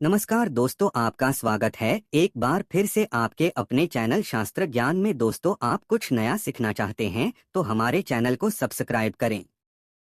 नमस्कार दोस्तों, आपका स्वागत है एक बार फिर से आपके अपने चैनल शास्त्र ज्ञान में। दोस्तों, आप कुछ नया सीखना चाहते हैं तो हमारे चैनल को सब्सक्राइब करें।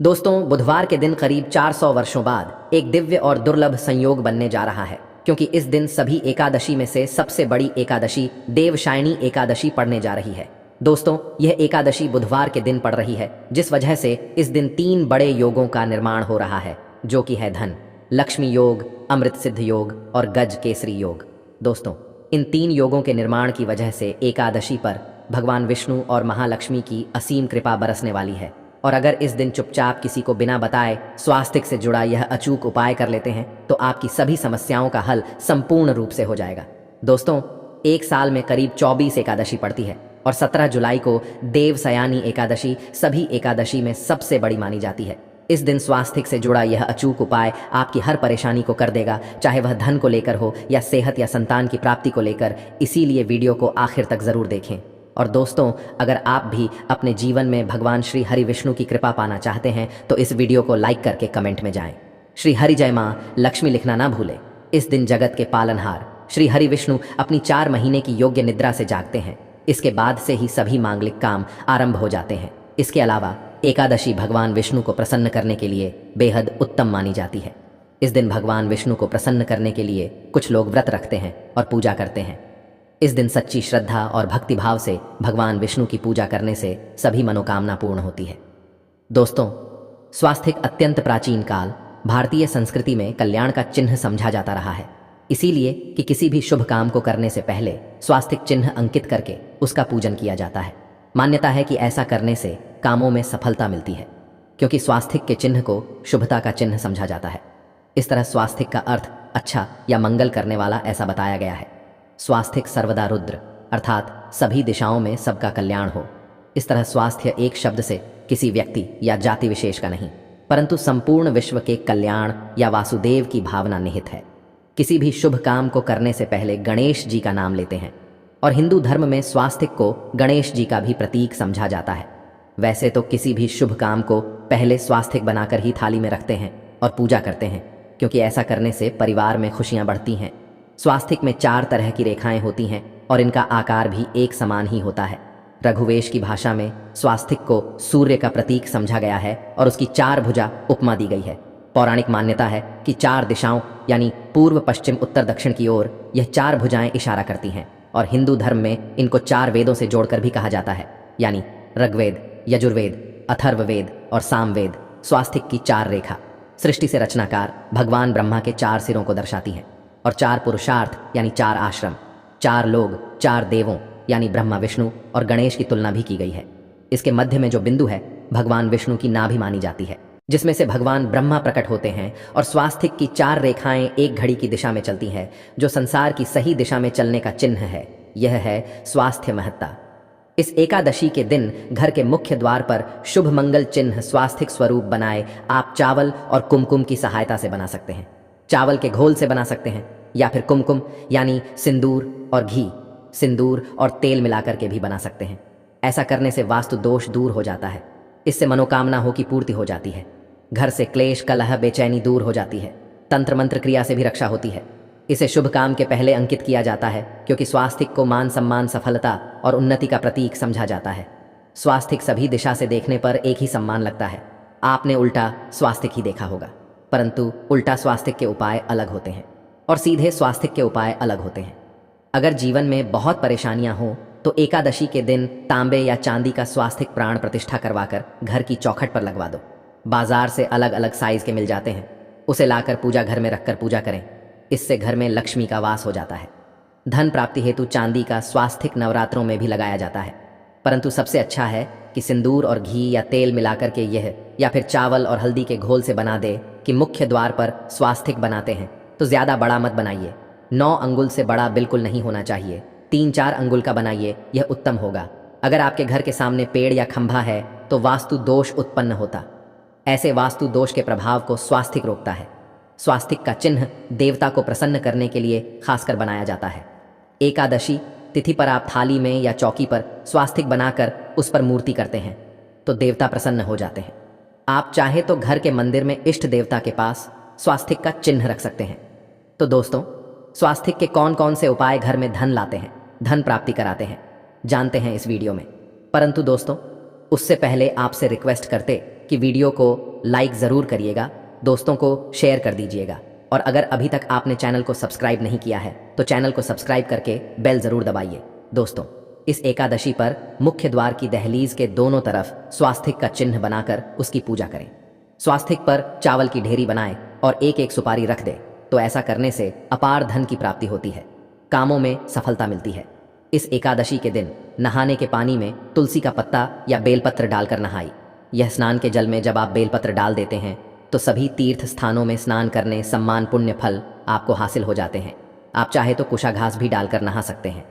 दोस्तों, बुधवार के दिन करीब 400 वर्षों बाद एक दिव्य और दुर्लभ संयोग बनने जा रहा है, क्योंकि इस दिन सभी एकादशी में से सबसे बड़ी एकादशी देवशायणी एकादशी पड़ने जा रही है। दोस्तों, यह एकादशी बुधवार के दिन पड़ रही है, जिस वजह से इस दिन 3 बड़े योगों का निर्माण हो रहा है, जो कि है धन, लक्ष्मी योग, अमृत सिद्ध योग और गज केसरी योग। दोस्तों, इन 3 योगों के निर्माण की वजह से एकादशी पर भगवान विष्णु और महालक्ष्मी की असीम कृपा बरसने वाली है। और अगर इस दिन चुपचाप किसी को बिना बताए स्वास्थ्य से जुड़ा यह अचूक उपाय कर लेते हैं तो आपकी सभी समस्याओं का हल संपूर्ण रूप से हो जाएगा। दोस्तों, एक साल में करीब 24 एकादशी पड़ती है और 17 जुलाई को देवशयानी एकादशी सभी एकादशी में सबसे बड़ी मानी जाती है। इस दिन स्वास्थ्य से जुड़ा यह अचूक उपाय आपकी हर परेशानी को कर देगा, चाहे वह धन को लेकर हो या सेहत या संतान की प्राप्ति को लेकर। इसीलिए वीडियो को आखिर तक जरूर देखें। और दोस्तों, अगर आप भी अपने जीवन में भगवान श्री हरि विष्णु की कृपा पाना चाहते हैं तो इस वीडियो को लाइक करके कमेंट में जाएं। श्री हरि जय माँ लक्ष्मी लिखना ना भूलें। इस दिन जगत के पालनहार श्री हरि विष्णु अपनी 4 महीने की योग्य निद्रा से जागते हैं। इसके बाद से ही सभी मांगलिक काम आरंभ हो जाते हैं। इसके अलावा एकादशी भगवान विष्णु को प्रसन्न करने के लिए बेहद उत्तम मानी जाती है। इस दिन भगवान विष्णु को प्रसन्न करने के लिए कुछ लोग व्रत रखते हैं और पूजा करते हैं। इस दिन सच्ची श्रद्धा और भक्तिभाव से भगवान विष्णु की पूजा करने से सभी मनोकामना पूर्ण होती है। दोस्तों, स्वास्थिक अत्यंत प्राचीन काल भारतीय संस्कृति में कल्याण का चिन्ह समझा जाता रहा है। इसीलिए कि किसी भी शुभ काम को करने से पहले स्वास्तिक चिन्ह अंकित करके उसका पूजन किया जाता है। मान्यता है कि ऐसा करने से कामों में सफलता मिलती है, क्योंकि स्वास्तिक के चिन्ह को शुभता का चिन्ह समझा जाता है। इस तरह स्वास्तिक का अर्थ अच्छा या मंगल करने वाला ऐसा बताया गया है। स्वास्थिक सर्वदा रुद्र, अर्थात सभी दिशाओं में सबका कल्याण हो। इस तरह स्वास्थ्य एक शब्द से किसी व्यक्ति या जाति विशेष का नहीं, परंतु संपूर्ण विश्व के कल्याण या वासुदेव की भावना निहित है। किसी भी शुभ काम को करने से पहले गणेश जी का नाम लेते हैं, और हिंदू धर्म में स्वास्तिक को गणेश जी का भी प्रतीक समझा जाता है। वैसे तो किसी भी शुभ काम को पहले स्वास्तिक बनाकर ही थाली में रखते हैं और पूजा करते हैं, क्योंकि ऐसा करने से परिवार में खुशियां बढ़ती हैं। स्वास्तिक में 4 तरह की रेखाएं होती हैं और इनका आकार भी एक समान ही होता है। रघुवेश की भाषा में स्वास्तिक को सूर्य का प्रतीक समझा गया है और उसकी 4 भुजा उपमा दी गई है। पौराणिक मान्यता है कि 4 दिशाओं यानी पूर्व, पश्चिम, उत्तर, दक्षिण की ओर यह 4 भुजाएं इशारा करती हैं, और हिंदू धर्म में इनको 4 वेदों से जोड़कर भी कहा जाता है, यानी ऋग्वेद, यजुर्वेद, अथर्ववेद और सामवेद। स्वास्तिक की 4 रेखा सृष्टि से रचनाकार भगवान ब्रह्मा के 4 सिरों को दर्शाती हैं, और 4 पुरुषार्थ यानी 4 आश्रम, 4 लोग, 4 देवों यानी ब्रह्मा, विष्णु और गणेश की तुलना भी की गई है। इसके मध्य में जो बिंदु है भगवान विष्णु की नाभि मानी जाती है, जिसमें से भगवान ब्रह्मा प्रकट होते हैं। और स्वास्तिक की 4 रेखाएं एक घड़ी की दिशा में चलती हैं, जो संसार की सही दिशा में चलने का चिन्ह है। यह है स्वास्थ्य महत्ता। इस एकादशी के दिन घर के मुख्य द्वार पर शुभ मंगल चिन्ह स्वास्तिक स्वरूप बनाए आप चावल और कुमकुम की सहायता से बना सकते हैं। चावल के घोल से बना सकते हैं, या फिर कुमकुम यानी सिंदूर और घी, सिंदूर और तेल मिलाकर के भी बना सकते हैं। ऐसा करने से वास्तु दोष दूर हो जाता है। इससे मनोकामना हो की पूर्ति हो जाती है। घर से क्लेश, कलह, बेचैनी दूर हो जाती है। तंत्र मंत्र क्रिया से भी रक्षा होती है। इसे शुभ काम के पहले अंकित किया जाता है, क्योंकि स्वास्तिक को मान सम्मान, सफलता और उन्नति का प्रतीक समझा जाता है। स्वास्तिक सभी दिशा से देखने पर एक ही सम्मान लगता है। आपने उल्टा स्वास्तिक ही देखा होगा, परंतु उल्टा स्वास्तिक के उपाय अलग होते हैं और सीधे स्वास्तिक के उपाय अलग होते हैं। अगर जीवन में बहुत परेशानियां हों तो एकादशी के दिन तांबे या चांदी का स्वास्तिक प्राण प्रतिष्ठा करवाकर घर की चौखट पर लगवा दो। बाजार से अलग अलग साइज के मिल जाते हैं, उसे लाकर पूजा घर में रखकर पूजा करें। इससे घर में लक्ष्मी का वास हो जाता है। धन प्राप्ति हेतु चांदी का स्वास्तिक नवरात्रों में भी लगाया जाता है, परंतु सबसे अच्छा है कि सिंदूर और घी या तेल मिलाकर के यह, या फिर चावल और हल्दी के घोल से बना दे कि मुख्य द्वार पर स्वास्तिक बनाते हैं तो ज़्यादा बड़ा मत बनाइए। 9 अंगुल से बड़ा बिल्कुल नहीं होना चाहिए। 3-4 अंगुल का बनाइए, यह उत्तम होगा। अगर आपके घर के सामने पेड़ या खंभा है तो वास्तु दोष उत्पन्न होता। ऐसे वास्तु दोष के प्रभाव को स्वास्तिक रोकता है। स्वास्तिक का चिन्ह देवता को प्रसन्न करने के लिए खासकर बनाया जाता है। एकादशी तिथि पर आप थाली में या चौकी पर स्वास्तिक बनाकर उस पर मूर्ति करते हैं तो देवता प्रसन्न हो जाते हैं। आप चाहे तो घर के मंदिर में इष्ट देवता के पास स्वास्तिक का चिन्ह रख सकते हैं। तो दोस्तों, स्वास्थिक के कौन कौन से उपाय घर में धन लाते हैं, धन प्राप्ति कराते हैं, जानते हैं इस वीडियो में। परंतु दोस्तों, उससे पहले आपसे रिक्वेस्ट करते कि वीडियो को लाइक ज़रूर करिएगा, दोस्तों को शेयर कर दीजिएगा, और अगर अभी तक आपने चैनल को सब्सक्राइब नहीं किया है तो चैनल को सब्सक्राइब करके बेल ज़रूर दबाइए। दोस्तों, इस एकादशी पर मुख्य द्वार की दहलीज के दोनों तरफ स्वास्तिक का चिन्ह बनाकर उसकी पूजा करें। स्वास्तिक पर चावल की ढेरी बनाएं और एक एक सुपारी रख दें, तो ऐसा करने से अपार धन की प्राप्ति होती है, कामों में सफलता मिलती है। इस एकादशी के दिन नहाने के पानी में तुलसी का पत्ता या बेलपत्र डालकर नहाई। यह स्नान के जल में जब आप बेलपत्र डाल देते हैं तो सभी तीर्थ स्थानों में स्नान करने सम्मान पुण्य फल आपको हासिल हो जाते हैं। आप चाहे तो कुशाघास भी डालकर नहा सकते हैं।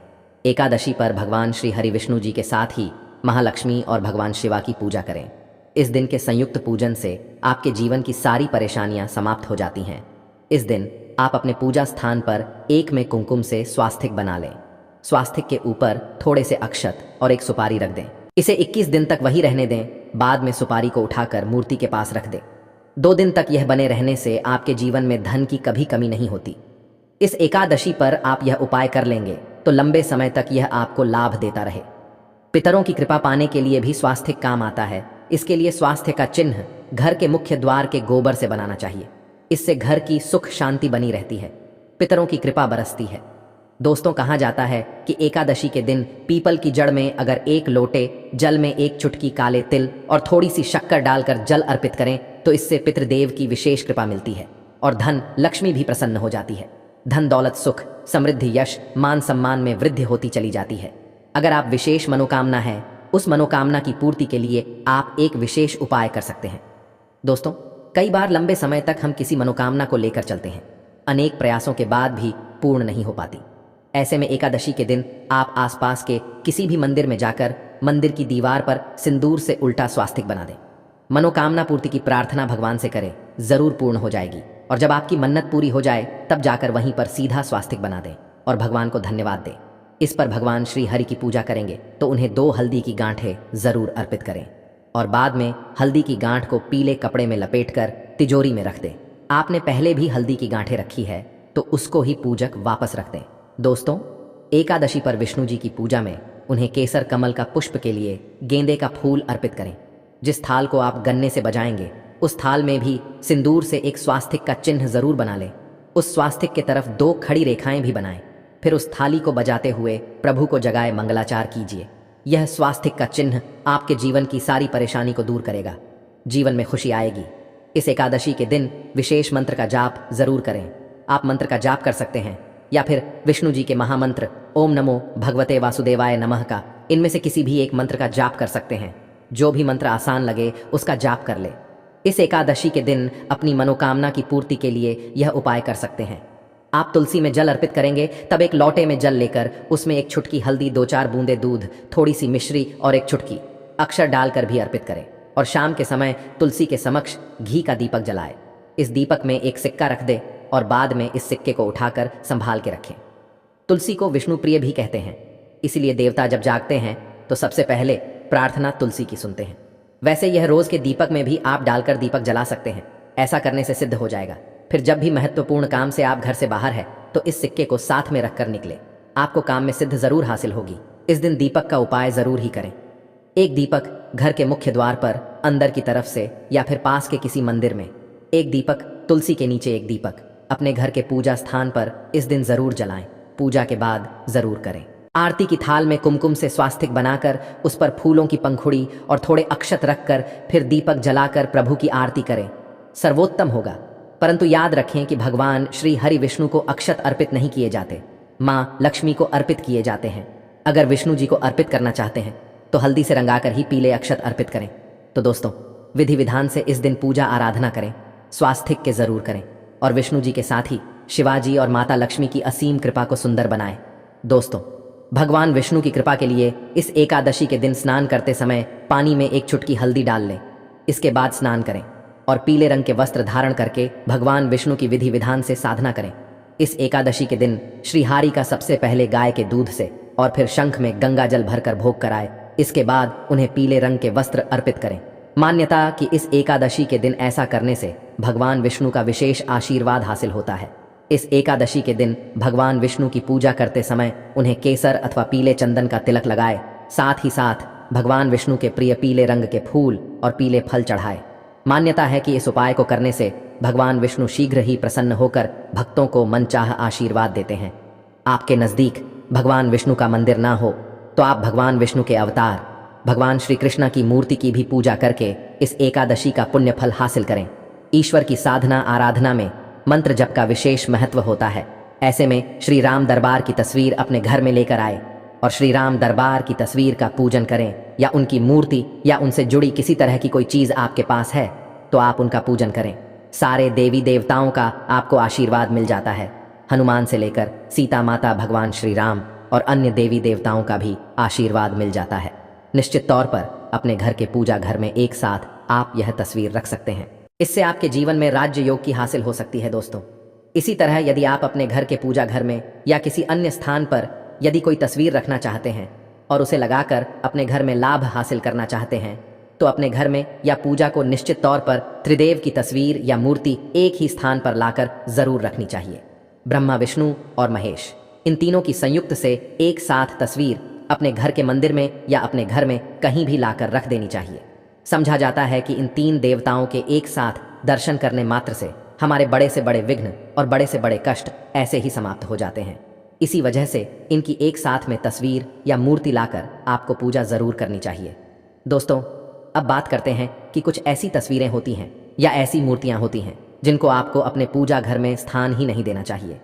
एकादशी पर भगवान श्री हरि विष्णु जी के साथ ही महालक्ष्मी और भगवान शिवा की पूजा करें। इस दिन के संयुक्त पूजन से आपके जीवन की सारी परेशानियां समाप्त हो जाती हैं। इस दिन आप अपने पूजा स्थान पर एक में कुमकुम से स्वास्तिक बना लें। स्वास्तिक के ऊपर थोड़े से अक्षत और एक सुपारी रख दें। इसे 21 दिन तक वही रहने दें, बाद में सुपारी को उठाकर मूर्ति के पास रख दें। 2 दिन तक यह बने रहने से आपके जीवन में धन की कभी कमी नहीं होती। इस एकादशी पर आप यह उपाय कर लेंगे तो लंबे समय तक यह आपको लाभ देता रहे। पितरों की कृपा पाने के लिए भी स्वास्तिक काम आता है। इसके लिए स्वास्थ्य का चिन्ह घर के मुख्य द्वार के गोबर से बनाना चाहिए। इससे घर की सुख शांति बनी रहती है, पितरों की कृपा बरसती है। दोस्तों, कहा जाता है कि एकादशी के दिन पीपल की जड़ में अगर 1 लोटे जल में 1 चुटकी काले तिल और थोड़ी सी शक्कर डालकर जल अर्पित करें तो इससे पितृदेव की विशेष कृपा मिलती है और धन लक्ष्मी भी प्रसन्न हो जाती है। धन दौलत सुख समृद्धि यश मान सम्मान में वृद्धि होती चली जाती है। अगर आप विशेष मनोकामना है, उस मनोकामना की पूर्ति के लिए आप एक विशेष उपाय कर सकते हैं। दोस्तों, कई बार लंबे समय तक हम किसी मनोकामना को लेकर चलते हैं, अनेक प्रयासों के बाद भी पूर्ण नहीं हो पाती। ऐसे में एकादशी के दिन आप आसपास के किसी भी मंदिर में जाकर मंदिर की दीवार पर सिंदूर से उल्टा स्वास्तिक बना दें। मनोकामना पूर्ति की प्रार्थना भगवान से करें, जरूर पूर्ण हो जाएगी। और जब आपकी मन्नत पूरी हो जाए तब जाकर वहीं पर सीधा स्वास्तिक बना दें और भगवान को धन्यवाद दें। इस पर भगवान श्री हरि की पूजा करेंगे तो उन्हें 2 हल्दी की गांठें जरूर अर्पित करें और बाद में हल्दी की गांठ को पीले कपड़े में लपेटकर तिजोरी में रख दें। आपने पहले भी हल्दी की गांठें रखी है तो उसको ही पूजक वापस रख दें। दोस्तों, एकादशी पर विष्णु जी की पूजा में उन्हें केसर कमल का पुष्प के लिए गेंदे का फूल अर्पित करें। जिस थाल को आप गन्ने से बजाएंगे उस थाल में भी सिंदूर से एक स्वास्तिक का चिन्ह जरूर बना लें। उस स्वास्तिक के तरफ 2 खड़ी रेखाएं भी बनाएं। फिर उस थाली को बजाते हुए प्रभु को जगाए मंगलाचार कीजिए। यह स्वास्तिक का चिन्ह आपके जीवन की सारी परेशानी को दूर करेगा, जीवन में खुशी आएगी। इस एकादशी के दिन विशेष मंत्र का जाप जरूर करें। आप मंत्र का जाप कर सकते हैं या फिर विष्णु जी के महामंत्र ओम नमो भगवते वासुदेवाय नमः का इनमें से किसी भी एक मंत्र का जाप कर सकते हैं। जो भी मंत्र आसान लगे उसका जाप कर ले। इस एकादशी के दिन अपनी मनोकामना की पूर्ति के लिए यह उपाय कर सकते हैं। आप तुलसी में जल अर्पित करेंगे तब एक लोटे में जल लेकर उसमें 1 चुटकी हल्दी, 2-4 बूंदे दूध, थोड़ी सी मिश्री और 1 चुटकी अक्षर डालकर भी अर्पित करें और शाम के समय तुलसी के समक्ष घी का दीपक जलाए। इस दीपक में एक सिक्का रख दे और बाद में इस सिक्के को उठाकर संभाल के रखें। तुलसी को विष्णु प्रिय भी कहते हैं, इसलिए देवता जब जागते हैं तो सबसे पहले प्रार्थना तुलसी की सुनते हैं। वैसे यह रोज के दीपक में भी आप डालकर दीपक जला सकते हैं। ऐसा करने से सिद्ध हो जाएगा। फिर जब भी महत्वपूर्ण काम से आप घर से बाहर है तो इस सिक्के को साथ में रखकर निकले, आपको काम में सिद्ध जरूर हासिल होगी। इस दिन दीपक का उपाय जरूर ही करें। एक दीपक घर के मुख्य द्वार पर अंदर की तरफ से या फिर पास के किसी मंदिर में, एक दीपक तुलसी के नीचे, एक दीपक अपने घर के पूजा स्थान पर इस दिन जरूर जलाएं। पूजा के बाद जरूर करें। आरती की थाल में कुमकुम से स्वास्तिक बनाकर उस पर फूलों की पंखुड़ी और थोड़े अक्षत रखकर फिर दीपक जलाकर प्रभु की आरती करें, सर्वोत्तम होगा। परंतु याद रखें कि भगवान श्री हरि विष्णु को अक्षत अर्पित नहीं किए जाते, माँ लक्ष्मी को अर्पित किए जाते हैं। अगर विष्णु जी को अर्पित करना चाहते हैं तो हल्दी से रंगाकर ही पीले अक्षत अर्पित करें। तो दोस्तों, विधि विधान से इस दिन पूजा आराधना करें, स्वास्तिक के जरूर करें और विष्णु जी के साथ ही शिवाजी और माता लक्ष्मी की असीम कृपा को सुंदर बनाएं। दोस्तों, भगवान विष्णु की कृपा के लिए इस एकादशी के दिन स्नान करते समय पानी में 1 चुटकी हल्दी डाल लें। इसके बाद स्नान करें और पीले रंग के वस्त्र धारण करके भगवान विष्णु की विधि विधान से साधना करें। इस एकादशी के दिन श्रीहारी का सबसे पहले गाय के दूध से और फिर शंख में गंगा जल भरकर भोग कराए। इसके बाद उन्हें पीले रंग के वस्त्र अर्पित करें। मान्यता कि इस एकादशी के दिन ऐसा करने से भगवान विष्णु का विशेष आशीर्वाद हासिल होता है। इस एकादशी के दिन भगवान विष्णु की पूजा करते समय उन्हें केसर अथवा पीले चंदन का तिलक लगाए, साथ ही साथ भगवान विष्णु के प्रिय पीले रंग के फूल और पीले फल चढ़ाए। मान्यता है कि इस उपाय को करने से भगवान विष्णु शीघ्र ही प्रसन्न होकर भक्तों को मनचाह आशीर्वाद देते हैं। आपके नज़दीक भगवान विष्णु का मंदिर ना हो तो आप भगवान विष्णु के अवतार भगवान श्री कृष्ण की मूर्ति की भी पूजा करके इस एकादशी का पुण्य फल हासिल करें। ईश्वर की साधना आराधना में मंत्र जप का विशेष महत्व होता है। ऐसे में श्री राम दरबार की तस्वीर अपने घर में लेकर आए और श्री राम दरबार की तस्वीर का पूजन करें, या उनकी मूर्ति या उनसे जुड़ी किसी तरह की कोई चीज़ आपके पास है तो आप उनका पूजन करें। सारे देवी देवताओं का आपको आशीर्वाद मिल जाता है। हनुमान से लेकर सीता माता, भगवान श्री राम और अन्य देवी देवताओं का भी आशीर्वाद मिल जाता है। निश्चित तौर पर अपने घर के पूजा घर में एक साथ आप यह तस्वीर रख सकते हैं। इससे आपके जीवन में राज्य योग की हासिल हो सकती है दोस्तों। इसी तरह यदि आप अपने घर के पूजा घर में या किसी अन्य स्थान पर यदि कोई तस्वीर रखना चाहते हैं और उसे लगाकर अपने घर में लाभ हासिल करना चाहते हैं तो अपने घर में या पूजा को निश्चित तौर पर त्रिदेव की तस्वीर या मूर्ति एक ही स्थान पर लाकर जरूर रखनी चाहिए। ब्रह्मा, विष्णु और महेश, इन तीनों की संयुक्त से एक साथ तस्वीर अपने घर के मंदिर में या अपने घर में कहीं भी लाकर रख देनी चाहिए। समझा जाता है कि इन तीन देवताओं के एक साथ दर्शन करने मात्र से हमारे बड़े से बड़े विघ्न और बड़े से बड़े कष्ट ऐसे ही समाप्त हो जाते हैं। इसी वजह से इनकी एक साथ में तस्वीर या मूर्ति लाकर आपको पूजा जरूर करनी चाहिए। दोस्तों, अब बात करते हैं कि कुछ ऐसी तस्वीरें होती हैं या ऐसी मूर्तियां होती हैं जिनको आपको अपने पूजा घर में स्थान ही नहीं देना चाहिए।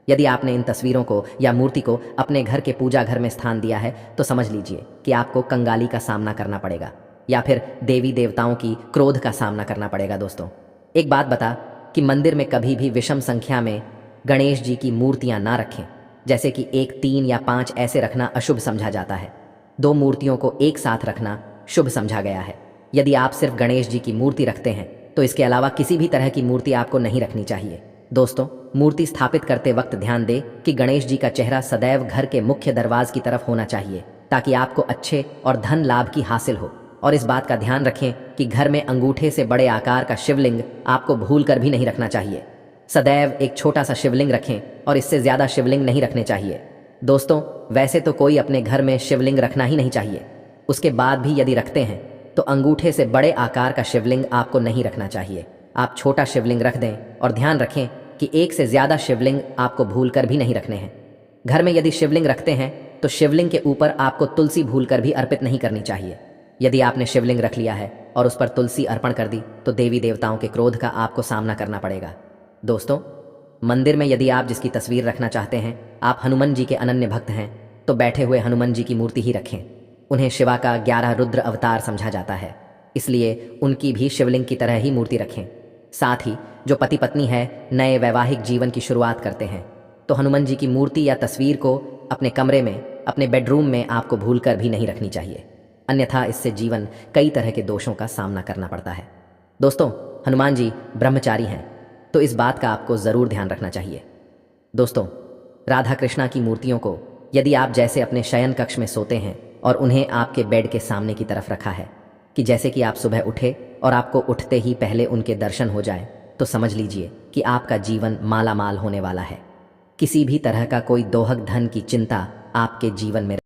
यदि आपने इन तस्वीरों को या मूर्ति को अपने घर के पूजा घर में स्थान दिया है तो समझ लीजिए कि आपको कंगाली का सामना करना पड़ेगा या फिर देवी देवताओं की क्रोध का सामना करना पड़ेगा। दोस्तों, एक बात बता कि मंदिर में कभी भी विषम संख्या में गणेश जी की मूर्तियां ना रखें, जैसे कि 1, 3 या 5 ऐसे रखना अशुभ समझा जाता है। 2 मूर्तियों को एक साथ रखना शुभ समझा गया है। यदि आप सिर्फ गणेश जी की मूर्ति रखते हैं तो इसके अलावा किसी भी तरह की मूर्ति आपको नहीं रखनी चाहिए। दोस्तों, मूर्ति स्थापित करते वक्त ध्यान दें कि गणेश जी का चेहरा सदैव घर के मुख्य दरवाजे की तरफ होना चाहिए ताकि आपको अच्छे और धन लाभ की हासिल हो। और इस बात का ध्यान रखें कि घर में अंगूठे से बड़े आकार का शिवलिंग आपको भूल कर भी नहीं रखना चाहिए। सदैव एक छोटा सा शिवलिंग रखें और इससे ज़्यादा शिवलिंग नहीं रखने चाहिए। दोस्तों, वैसे तो कोई अपने घर में शिवलिंग रखना ही नहीं चाहिए, उसके बाद भी यदि रखते हैं तो अंगूठे से बड़े आकार का शिवलिंग आपको नहीं रखना चाहिए। आप छोटा शिवलिंग रख दें और ध्यान रखें कि एक से ज़्यादा शिवलिंग आपको भूल कर भी नहीं रखने हैं। घर में यदि शिवलिंग रखते हैं तो शिवलिंग के ऊपर आपको तुलसी भूल कर भी अर्पित नहीं करनी चाहिए। यदि आपने शिवलिंग रख लिया है और उस पर तुलसी अर्पण कर दी तो देवी देवताओं के क्रोध का आपको सामना करना पड़ेगा। दोस्तों, मंदिर में यदि आप जिसकी तस्वीर रखना चाहते हैं, आप हनुमान जी के अनन्य भक्त हैं तो बैठे हुए हनुमान जी की मूर्ति ही रखें। उन्हें शिवा का 11 रुद्र अवतार समझा जाता है, इसलिए उनकी भी शिवलिंग की तरह ही मूर्ति रखें। साथ ही जो पति पत्नी है नए वैवाहिक जीवन की शुरुआत करते हैं तो हनुमान जी की मूर्ति या तस्वीर को अपने कमरे में, अपने बेडरूम में आपको भूल कर भी नहीं रखनी चाहिए, अन्यथा इससे जीवन कई तरह के दोषों का सामना करना पड़ता है। दोस्तों, हनुमान जी ब्रह्मचारी हैं तो इस बात का आपको ज़रूर ध्यान रखना चाहिए। दोस्तों, राधा कृष्णा की मूर्तियों को यदि आप जैसे अपने शयन कक्ष में सोते हैं और उन्हें आपके बेड के सामने की तरफ रखा है कि जैसे कि आप सुबह उठे और आपको उठते ही पहले उनके दर्शन हो जाए, तो समझ लीजिए कि आपका जीवन माला माल होने वाला है। किसी भी तरह का कोई दोहक धन की चिंता आपके जीवन में